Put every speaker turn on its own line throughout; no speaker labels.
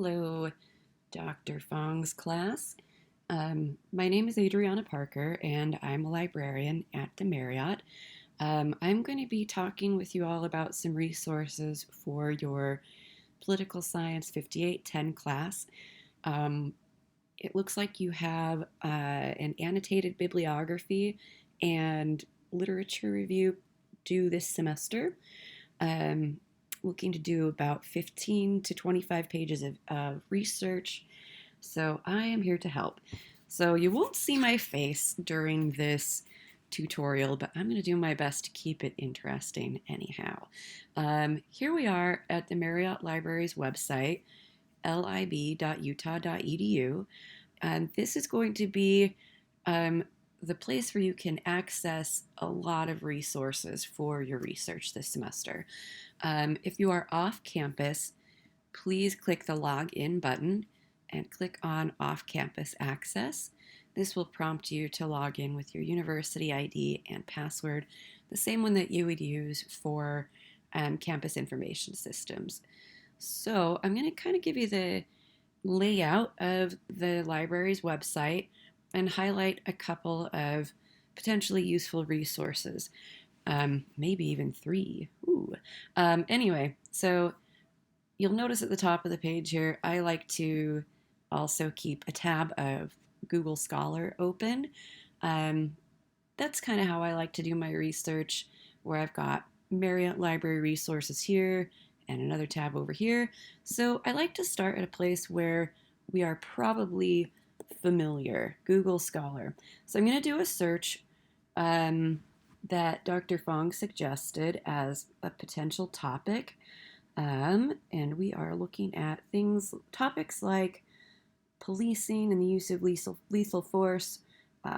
Hello, Dr. Fong's class. My name is Adriana Parker, and I'm a librarian at the Marriott. I'm going to be talking with you all about some resources for your Political Science 5810 class. Um, it looks like you have an annotated bibliography and literature review due this semester. Um, Looking to do about 15 to 25 pages of research. So I am here to help. So you won't see my face during this tutorial, but I'm going to do my best to keep it interesting anyhow. Here we are at the Marriott Library's website, lib.utah.edu. And this is going to be the place where you can access a lot of resources for your research this semester. If you are off campus, please click the login button and click on off-campus access. This will prompt you to log in with your university ID and password, the same one that you would use for campus information systems. So I'm going to kind of give you the layout of the library's website and highlight a couple of potentially useful resources. Maybe even three. Ooh. Anyway, so you'll notice at the top of the page here, I like to also keep a tab of Google Scholar open. That's kind of how I like to do my research, where I've got Marriott Library resources here and another tab over here. So I like to start at a place where we are probably familiar, Google Scholar. So I'm going to do a search that Dr. Fong suggested as a potential topic. And we are looking at topics like policing and the use of lethal force,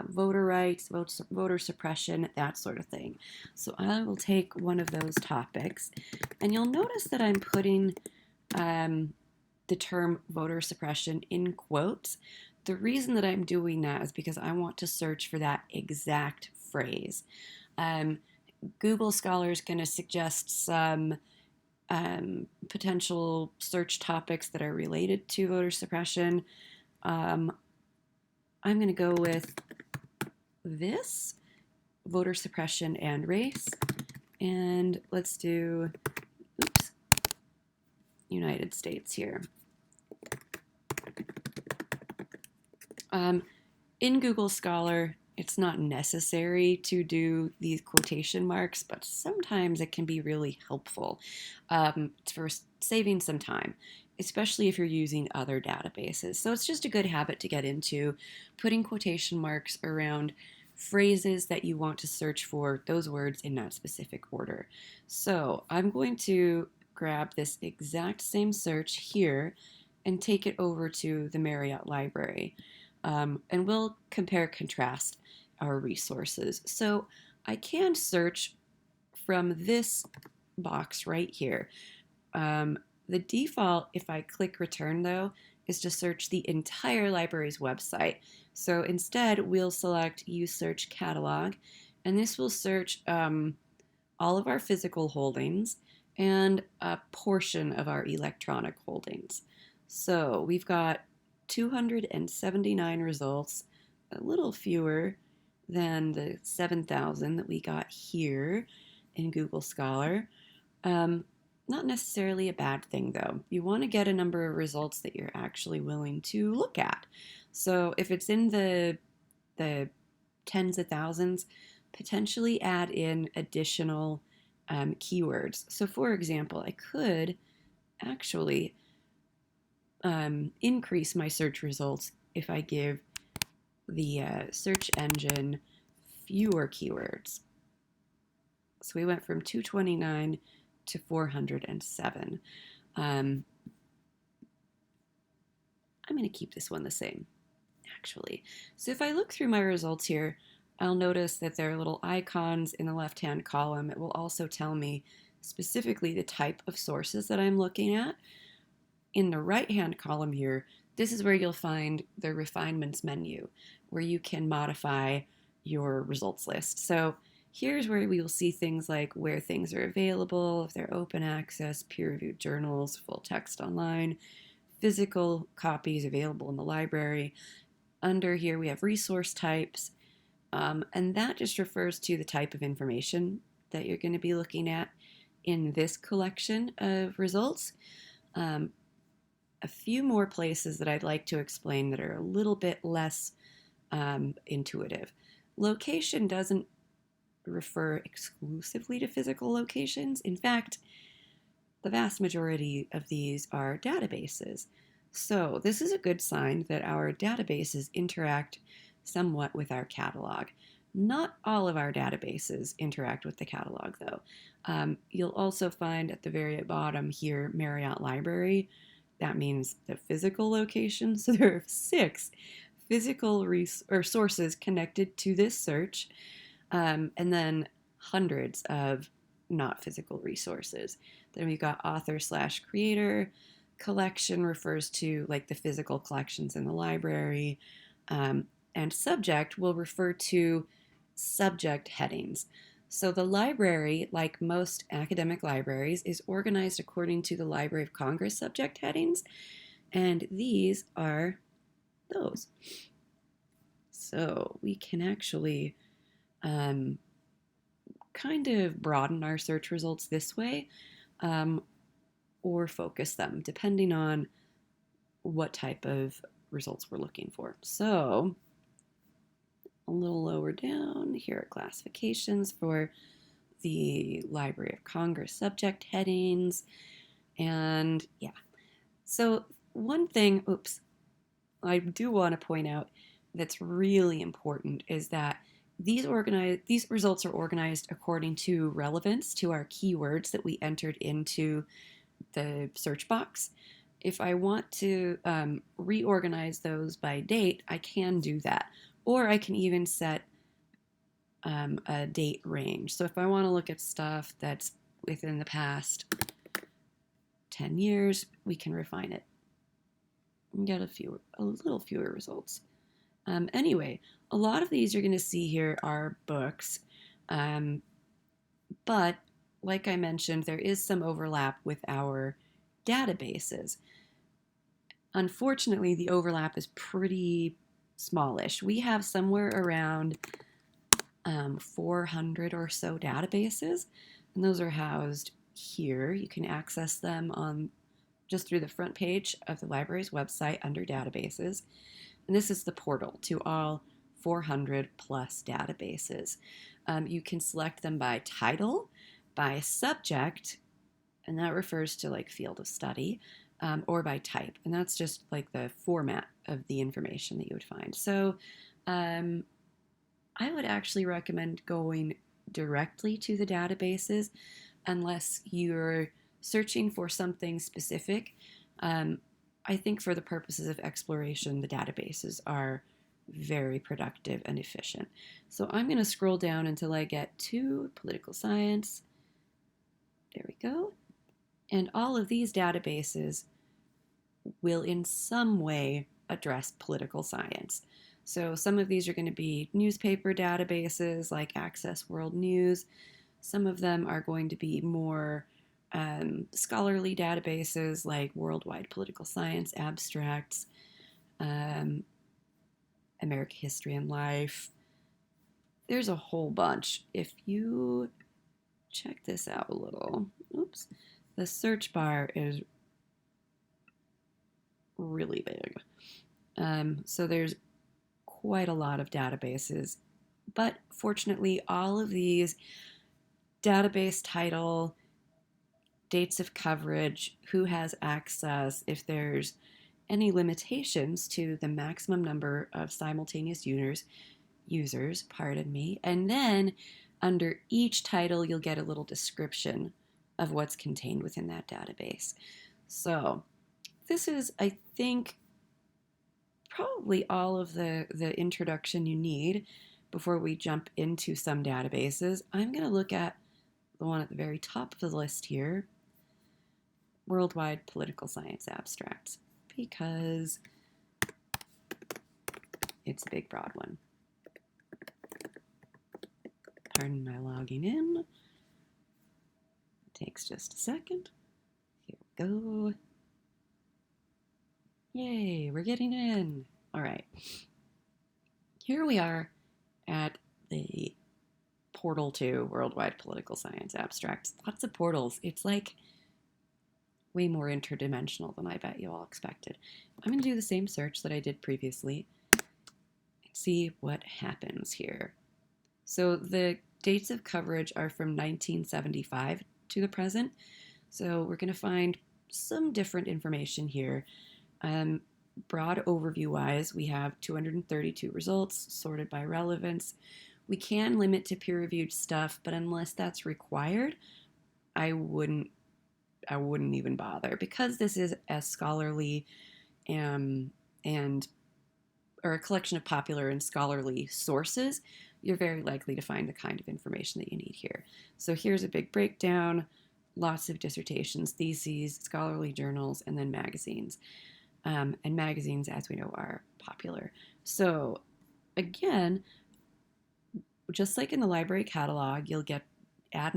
voter rights, voter suppression, that sort of thing. So I will take one of those topics, and you'll notice that I'm putting the term voter suppression in quotes. The reason that I'm doing that is because I want to search for that exact phrase. Google Scholar is going to suggest some potential search topics that are related to voter suppression. I'm going to go with this, voter suppression and race, and let's do, United States here. In Google Scholar, it's not necessary to do these quotation marks, but sometimes it can be really helpful for saving some time, especially if you're using other databases. So it's just a good habit to get into, putting quotation marks around phrases that you want to search for those words in that specific order. So I'm going to grab this exact same search here and take it over to the Marriott Library. And we'll compare contrast our resources. So I can search from this box right here. The default, if I click return though, is to search the entire library's website. So instead, we'll select use search catalog, and this will search all of our physical holdings and a portion of our electronic holdings. So we've got 279 results, a little fewer than the 7,000 that we got here in Google Scholar. Not necessarily a bad thing though. You want to get a number of results that you're actually willing to look at. So if it's in the tens of thousands, potentially add in additional keywords. So for example, I could actually increase my search results if I give the search engine fewer keywords. So we went from 229 to 407. I'm going to keep this one the same, actually. So if I look through my results here, I'll notice that there are little icons in the left-hand column. It will also tell me specifically the type of sources that I'm looking at. In the right-hand column here, this is where you'll find the refinements menu, where you can modify your results list. So here's where we will see things like where things are available, if they're open access, peer-reviewed journals, full text online, physical copies available in the library. Under here, we have resource types, and that just refers to the type of information that you're going to be looking at in this collection of results. A few more places that I'd like to explain that are a little bit less intuitive. Location doesn't refer exclusively to physical locations. In fact, the vast majority of these are databases. So this is a good sign that our databases interact somewhat with our catalog. Not all of our databases interact with the catalog, though. You'll also find at the very bottom here, Marriott Library. That means the physical location. So there are 6 physical sources connected to this search, and then hundreds of not physical resources. Then we've got author/creator. Collection refers to like the physical collections in the library. And subject will refer to subject headings. So the library, like most academic libraries, is organized according to the Library of Congress subject headings, and these are those. So we can actually kind of broaden our search results this way, or focus them, depending on what type of results we're looking for. So a little lower down, here are classifications for the Library of Congress subject headings. And yeah, so one thing, I do want to point out that's really important is that these results are organized according to relevance to our keywords that we entered into the search box. If I want to reorganize those by date, I can do that. Or I can even set a date range. So if I want to look at stuff that's within the past 10 years, we can refine it and get a little fewer results. Anyway, a lot of these you're going to see here are books, but like I mentioned, there is some overlap with our databases. Unfortunately, the overlap is pretty smallish. We have somewhere around 400 or so databases, and those are housed here. You can access them on just through the front page of the library's website under databases. And this is the portal to all 400 plus databases. You can select them by title, by subject, and that refers to like field of study, or by type, and that's just like the format of the information that you would find. So I would actually recommend going directly to the databases unless you're searching for something specific. I think for the purposes of exploration, the databases are very productive and efficient. So I'm going to scroll down until I get to political science. There we go. And all of these databases will in some way address political science. So some of these are going to be newspaper databases like Access World News. Some of them are going to be more scholarly databases like Worldwide Political Science Abstracts, American History and Life. There's a whole bunch. If you check this out a little, the search bar is really big. So there's quite a lot of databases, but fortunately all of these database title, dates of coverage, who has access, if there's any limitations to the maximum number of simultaneous users, and then under each title you'll get a little description of what's contained within that database. So this is, I think, probably all of the introduction you need before we jump into some databases. I'm going to look at the one at the very top of the list here, Worldwide Political Science Abstracts, because it's a big, broad one. Pardon my logging in. It takes just a second. Here we go. Yay, we're getting in. All right. Here we are at the portal to Worldwide Political Science Abstracts. Lots of portals. It's like way more interdimensional than I bet you all expected. I'm going to do the same search that I did previously and see what happens here. So the dates of coverage are from 1975 to the present. So we're going to find some different information here. Broad overview wise, we have 232 results sorted by relevance. We can limit to peer reviewed stuff, but unless that's required, I wouldn't even bother because this is as scholarly and or a collection of popular and scholarly sources. You're very likely to find the kind of information that you need here. So here's a big breakdown, lots of dissertations, theses, scholarly journals, and then magazines. And magazines, as we know, are popular. So again, just like in the library catalog, you'll get at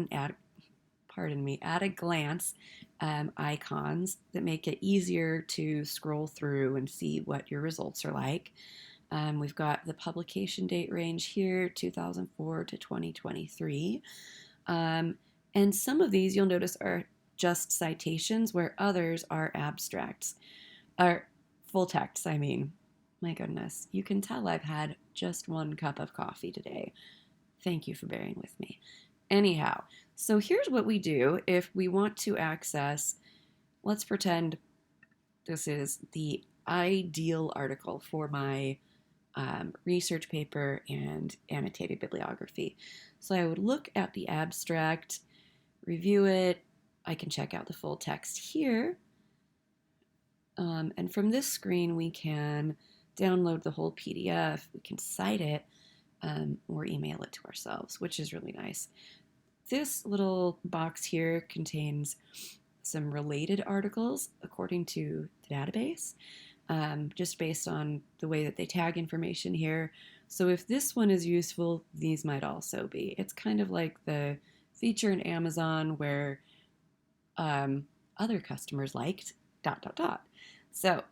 a glance icons that make it easier to scroll through and see what your results are like. We've got the publication date range here, 2004 to 2023. And some of these you'll notice are just citations, where others are abstracts, or full text, I mean. My goodness, you can tell I've had just one cup of coffee today. Thank you for bearing with me. Anyhow, so here's what we do if we want to access, let's pretend this is the ideal article for my research paper and annotated bibliography. So I would look at the abstract, review it. I can check out the full text here. And from this screen, we can download the whole PDF. We can cite it or email it to ourselves, which is really nice. This little box here contains some related articles according to the database, just based on the way that they tag information here. So if this one is useful, these might also be. It's kind of like the feature in Amazon where other customers liked ... So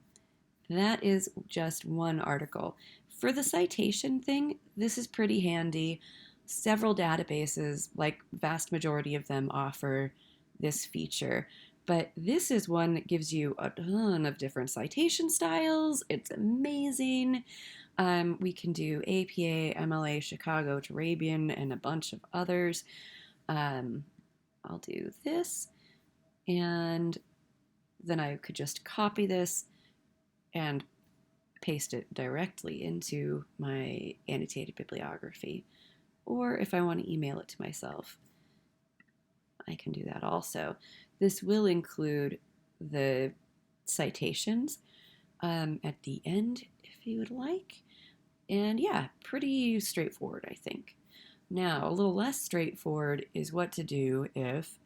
that is just one article. For the citation thing, this is pretty handy. Several databases, like vast majority of them, offer this feature. But this is one that gives you a ton of different citation styles. It's amazing. We can do APA, MLA, Chicago, Turabian, and a bunch of others. I'll do this. And then I could just copy this and paste it directly into my annotated bibliography. Or if I want to email it to myself, I can do that also. This will include the citations at the end if you would like. And yeah, pretty straightforward, I think. Now, a little less straightforward is what to do if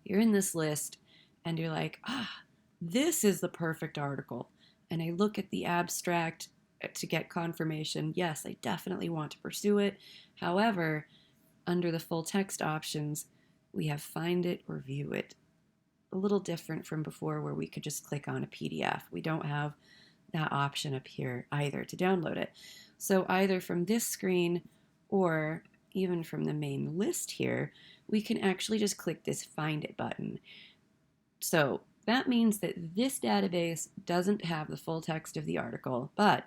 you're in this list and you're like, this is the perfect article. And I look at the abstract to get confirmation. Yes, I definitely want to pursue it. However, under the full text options, we have find it or view it. A little different from before where we could just click on a PDF. We don't have that option up here either to download it. So either from this screen or even from the main list here, we can actually just click this find it button. So that means that this database doesn't have the full text of the article, but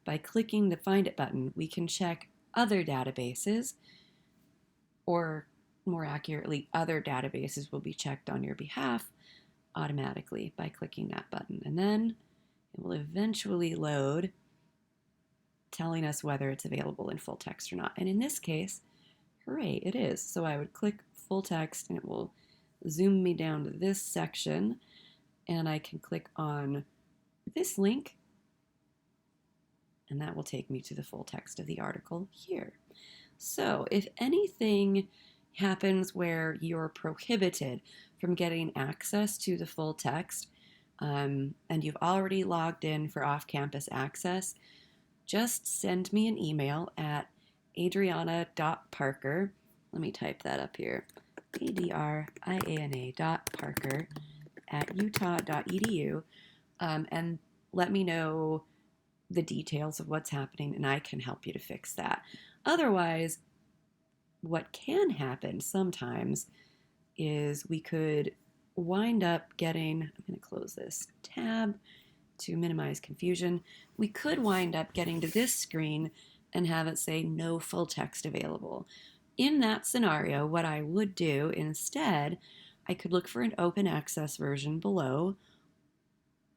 by clicking the find it button, we can check other databases, or more accurately, other databases will be checked on your behalf automatically by clicking that button. And then it will eventually load, telling us whether it's available in full text or not. And in this case, hooray, it is. So I would click full text and it will zoom me down to this section, and I can click on this link, and that will take me to the full text of the article here. So if anything happens where you're prohibited from getting access to the full text, and you've already logged in for off-campus access, just send me an email at adriana.parker. Let me type that up here. adriana.parker@utah.edu. And let me know the details of what's happening and I can help you to fix that. Otherwise, what can happen sometimes is we could wind up getting, I'm going to close this tab to minimize confusion. We could wind up getting to this screen and have it say no full text available. In that scenario, what I would do instead, I could look for an open access version below.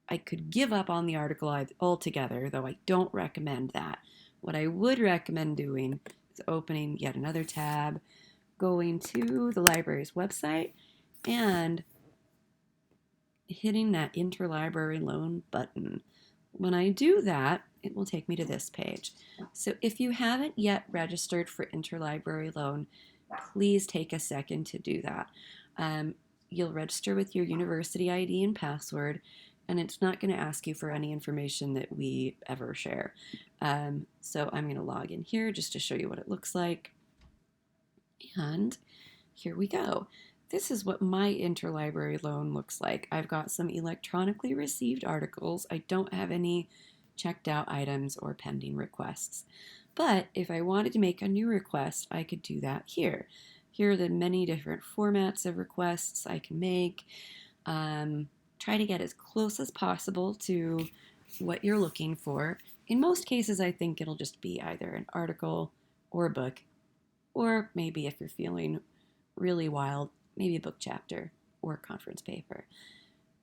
I could give up on the article altogether, though I don't recommend that. What I would recommend doing is opening yet another tab, going to the library's website, and hitting that interlibrary loan button. When I do that, it will take me to this page. So if you haven't yet registered for interlibrary loan, please take a second to do that. You'll register with your university ID and password, and it's not going to ask you for any information that we ever share. So I'm going to log in here just to show you what it looks like. And here we go. This is what my interlibrary loan looks like. I've got some electronically received articles. I don't have any checked out items or pending requests. But if I wanted to make a new request, I could do that here. Here are the many different formats of requests I can make. Try to get as close as possible to what you're looking for. In most cases, I think it'll just be either an article or a book, or maybe if you're feeling really wild, maybe a book chapter or a conference paper.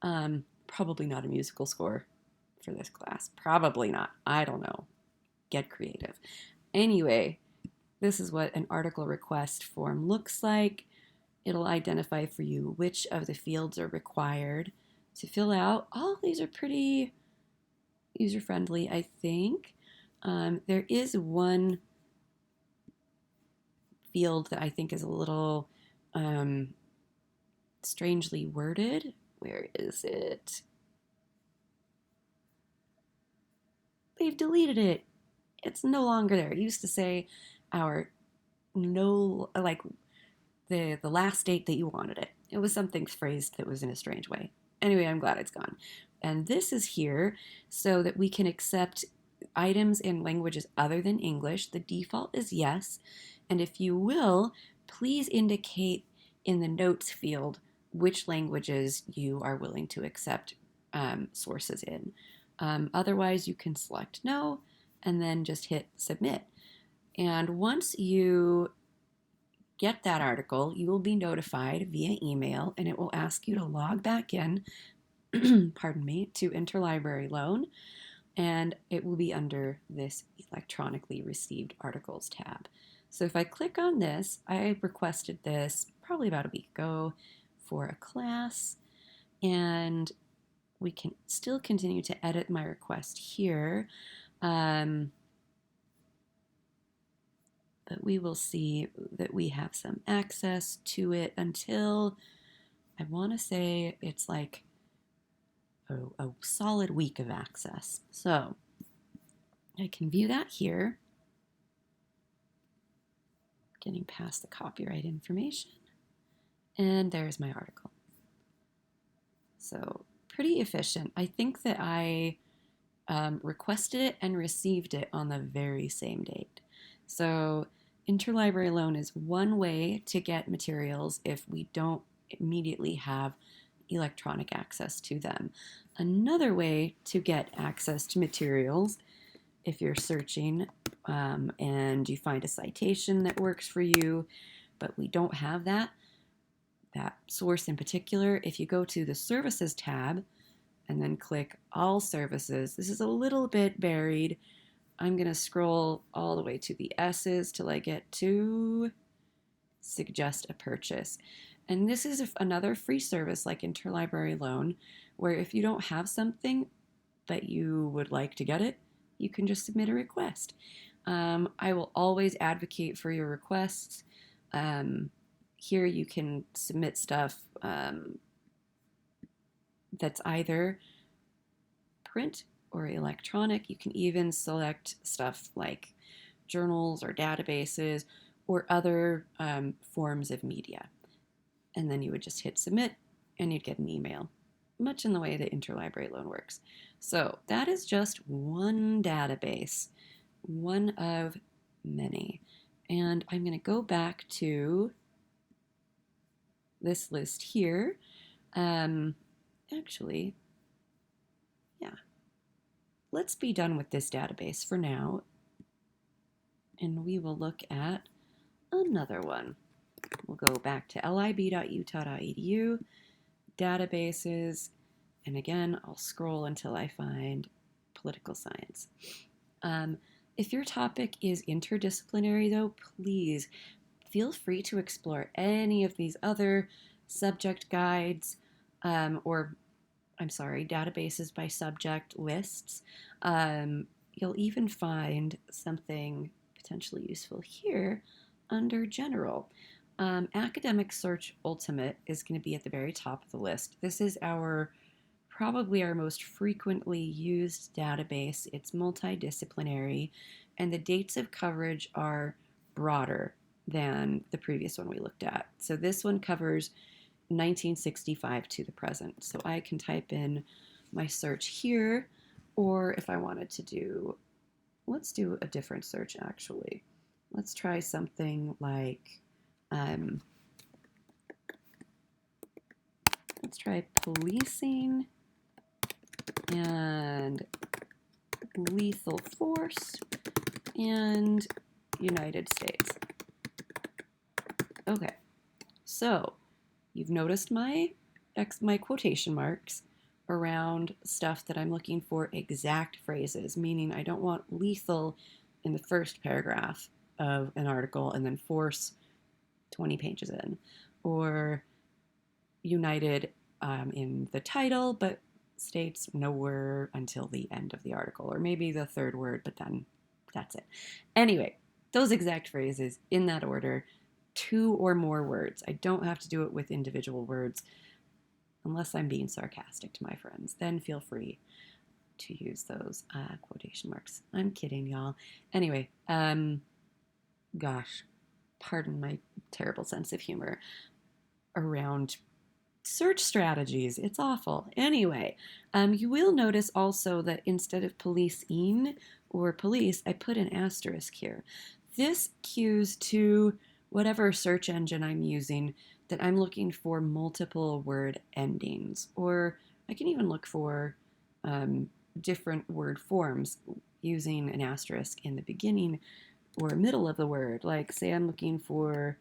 Probably not a musical score for this class. Probably not. I don't know. Get creative. Anyway, this is what an article request form looks like. It'll identify for you which of the fields are required to fill out. All of these are pretty user-friendly, I think. There is one field that I think is a little strangely worded. Where is it? They've deleted it. It's no longer there. It used to say the last date that you wanted it. It was something phrased that was in a strange way. Anyway, I'm glad it's gone. And this is here so that we can accept items in languages other than English. The default is yes. And if you will, please indicate in the notes field which languages you are willing to accept sources in. Otherwise, you can select no and then just hit submit. And once you get that article, you will be notified via email, and it will ask you to log back in, pardon me, to Interlibrary Loan, and it will be under this electronically received articles tab. So if I click on this, I requested this probably about a week ago for a class, and we can still continue to edit my request here. But we will see that we have some access to it until, I want to say it's like a solid week of access. So I can view that here, getting past the copyright information, and there's my article. So pretty efficient. I think that I requested it and received it on the very same date. So interlibrary loan is one way to get materials if we don't immediately have electronic access to them. Another way to get access to materials, if you're searching and you find a citation that works for you, but we don't have that source in particular, if you go to the Services tab and then click All Services, this is a little bit buried. I'm going to scroll all the way to the S's till I get to Suggest a Purchase. And this is another free service like Interlibrary Loan, where if you don't have something but you would like to get it, you can just submit a request. I will always advocate for your requests. Here you can submit stuff that's either print or electronic. You can even select stuff like journals or databases or other forms of media. And then you would just hit submit and you'd get an email. much in the way that interlibrary loan works. So that is just one database, one of many. And I'm going to go back to this list here. Actually, yeah, let's be done with this database for now. And we will look at another one. We'll go back to lib.utah.edu, databases, and again, I'll scroll until I find political science. If your topic is interdisciplinary, though, please feel free to explore any of these other subject guides databases by subject lists. You'll even find something potentially useful here under general. Academic Search Ultimate is going to be at the very top of the list. This is probably our most frequently used database. It's multidisciplinary, and the dates of coverage are broader than the previous one we looked at. So this one covers 1965 to the present. So I can type in my search here, or if I wanted to let's do a different search actually. Let's try something like, let's try policing and lethal force and United States. Okay, so you've noticed my quotation marks around stuff that I'm looking for exact phrases, meaning I don't want lethal in the first paragraph of an article and then force 20 pages in, or united in the title, but states nowhere until the end of the article, or maybe the third word, but then that's it. Anyway, those exact phrases in that order, 2 or more words. I don't have to do it with individual words unless I'm being sarcastic to my friends. Then feel free to use those quotation marks. I'm kidding, y'all. Anyway, gosh, pardon my terrible sense of humor around search strategies. It's awful. Anyway, you will notice also that instead of policing or police, I put an asterisk here. This cues to whatever search engine I'm using that I'm looking for multiple word endings, or I can even look for different word forms using an asterisk in the beginning or middle of the word. Like, say I'm looking for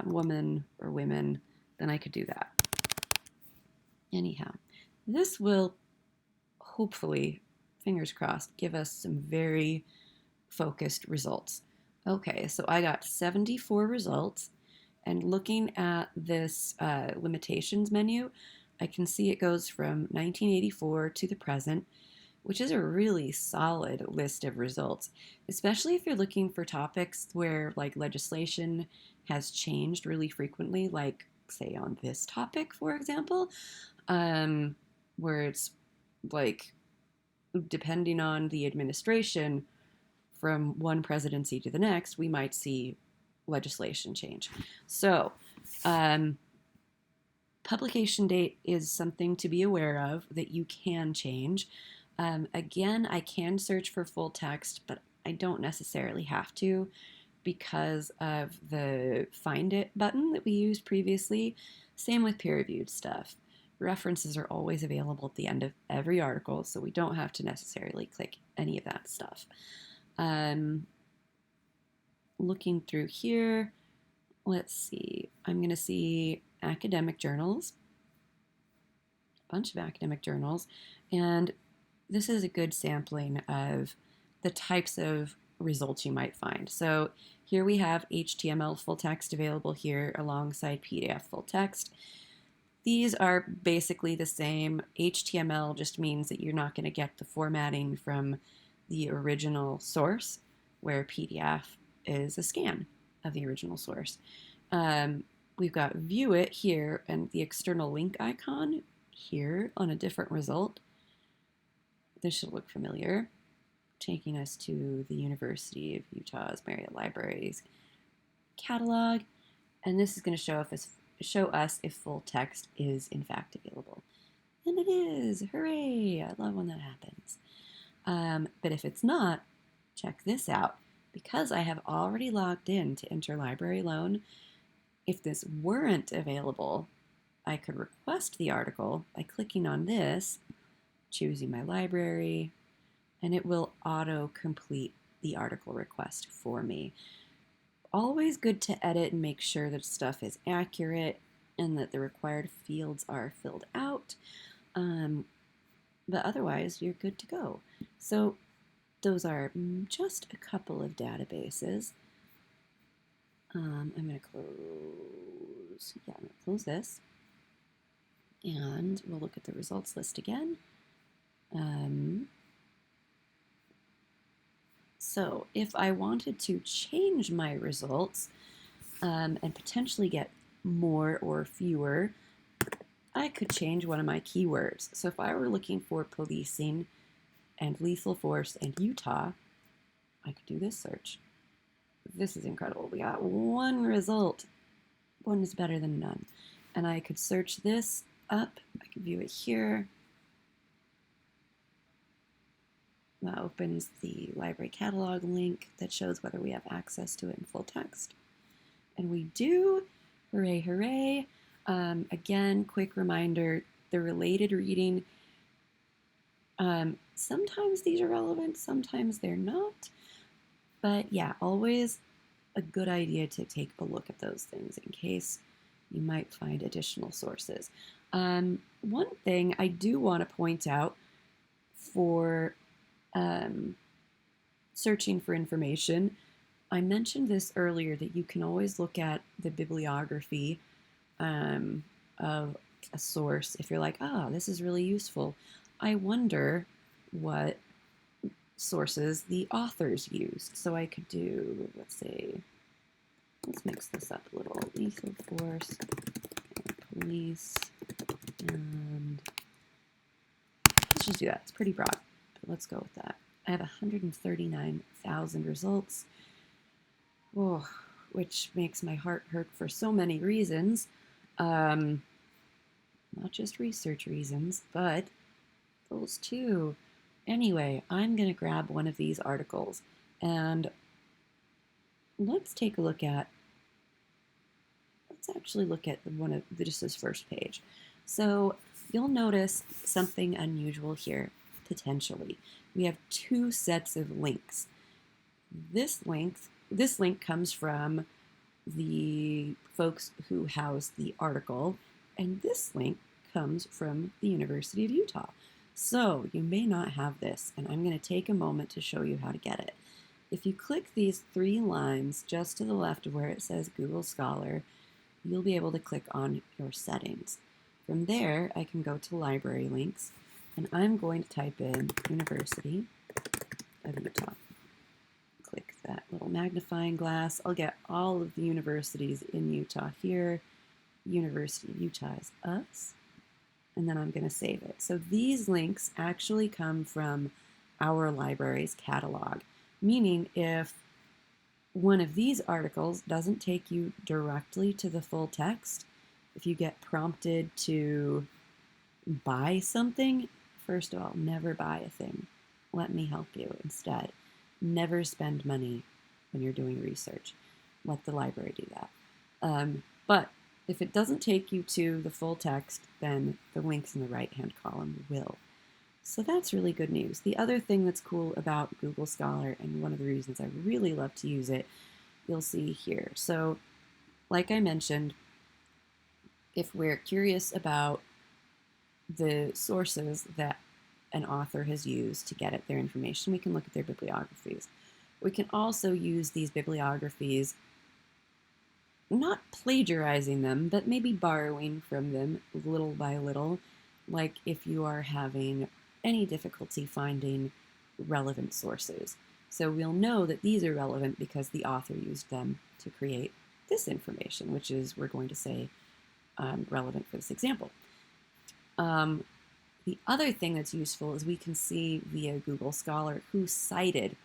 woman or women, then I could do that. Anyhow, this will hopefully, fingers crossed, give us some very focused results. Okay, so I got 74 results, and looking at this limitations menu, I can see it goes from 1984 to the present, which is a really solid list of results, especially if you're looking for topics where like legislation has changed really frequently, like say on this topic, for example, where it's like depending on the administration from one presidency to the next, we might see legislation change. So, publication date is something to be aware of that you can change. Again, I can search for full text, but I don't necessarily have to because of the Find It button that we used previously. Same with peer-reviewed stuff. References are always available at the end of every article, so we don't have to necessarily click any of that stuff. Looking through here, let's see. I'm going to see academic journals, a bunch of academic journals, and this is a good sampling of the types of results you might find. So here we have HTML full text available here alongside PDF full text. These are basically the same. HTML just means that you're not going to get the formatting from the original source, where PDF is a scan of the original source. We've got View It here and the external link icon here on a different result. This should look familiar, taking us to the University of Utah's Marriott Libraries catalog, and this is going to show us if full text is in fact available. And it is! Hooray! I love when that happens. But if it's not, check this out. Because I have already logged in to Interlibrary Loan, if this weren't available, I could request the article by clicking on this, choosing my library, and it will auto-complete the article request for me. Always good to edit and make sure that stuff is accurate and that the required fields are filled out. But otherwise, you're good to go. So those are just a couple of databases. I'm going to close this. And we'll look at the results list again. So if I wanted to change my results and potentially get more or fewer, I could change one of my keywords. So if I were looking for policing and lethal force and Utah, I could do this search. This is incredible. We got one result. One is better than none. And I could search this up. I can view it here. That opens the library catalog link that shows whether we have access to it in full text. And we do. Hooray, hooray. Again, quick reminder, the related reading, sometimes these are relevant, sometimes they're not. But yeah, always a good idea to take a look at those things in case you might find additional sources. One thing I do want to point out for searching for information, I mentioned this earlier that you can always look at the bibliography of a source if you're like, this is really useful. I wonder what sources the authors used. So I could do, let's mix this up a little. Lethal force, police, and let's just do that. It's pretty broad, but let's go with that. I have 139,000 results, which makes my heart hurt for so many reasons. Not just research reasons, but those too. Anyway, I'm going to grab one of these articles and let's actually look at just this first page. So you'll notice something unusual here, potentially. We have two sets of links. This link comes from the folks who house the article, and this link comes from the University of Utah. So you may not have this, and I'm going to take a moment to show you how to get it. If you click these three lines just to the left of where it says Google Scholar, you'll be able to click on your settings. From there, I can go to library links, and I'm going to type in University of Utah. Click that little magnifying glass. I'll get all of the universities in Utah here. University of Utah is us. And then I'm going to save it. So these links actually come from our library's catalog, meaning if one of these articles doesn't take you directly to the full text, if you get prompted to buy something, first of all, never buy a thing. Let me help you instead. Never spend money when you're doing research. Let the library do that. But if it doesn't take you to the full text, then the links in the right-hand column will. So that's really good news. The other thing that's cool about Google Scholar, and one of the reasons I really love to use it, you'll see here. So like I mentioned, if we're curious about the sources that an author has used to get at their information, we can look at their bibliographies. We can also use these bibliographies, not plagiarizing them, but maybe borrowing from them little by little, like if you are having any difficulty finding relevant sources. So we'll know that these are relevant because the author used them to create this information, which is, we're going to say, relevant for this example. The other thing that's useful is we can see via Google Scholar who cited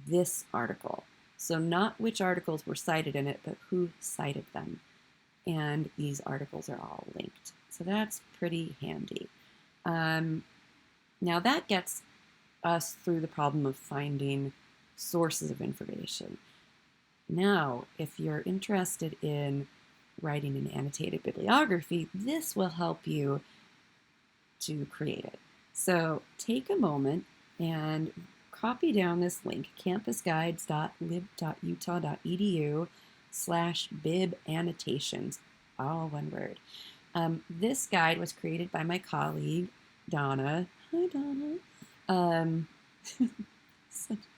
this article. So not which articles were cited in it, but who cited them. And these articles are all linked. So that's pretty handy. Um, Now that gets us through the problem of finding sources of information. Now, if you're interested in writing an annotated bibliography, this will help you to create it. So take a moment and copy down this link, campusguides.lib.utah.edu/bib annotations, all one word. This guide was created by my colleague, Donna. Hi, Donna. Um,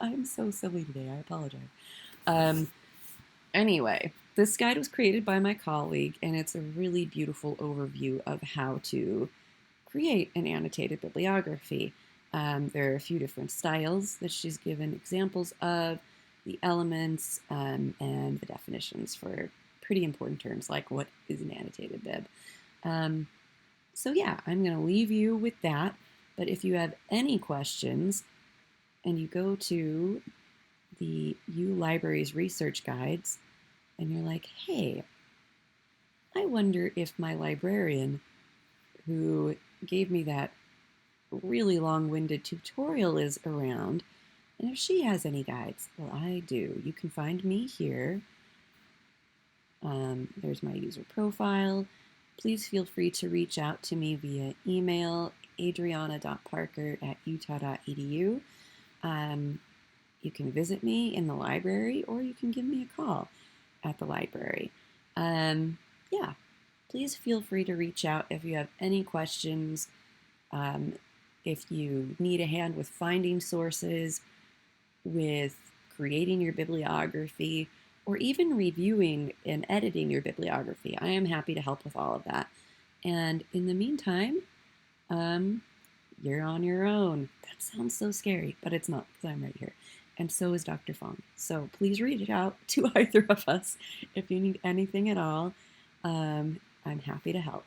I'm so silly today. I apologize. Um, anyway, this guide was created by my colleague, and it's a really beautiful overview of how to create an annotated bibliography. There are a few different styles that she's given examples of, the elements, and the definitions for pretty important terms like what is an annotated bib. So yeah, I'm going to leave you with that. But if you have any questions and you go to the U Libraries research guides and you're like, hey, I wonder if my librarian who gave me that really long-winded tutorial is around, and if she has any guides. Well, I do. You can find me here. There's my user profile. Please feel free to reach out to me via email, adriana.parker@utah.edu. You can visit me in the library, or you can give me a call at the library. Yeah, please feel free to reach out if you have any questions. If you need a hand with finding sources, with creating your bibliography, or even reviewing and editing your bibliography, I am happy to help with all of that. And in the meantime, you're on your own. That sounds so scary, but it's not, because I'm right here. And so is Dr. Fong. So please reach out to either of us if you need anything at all. I'm happy to help.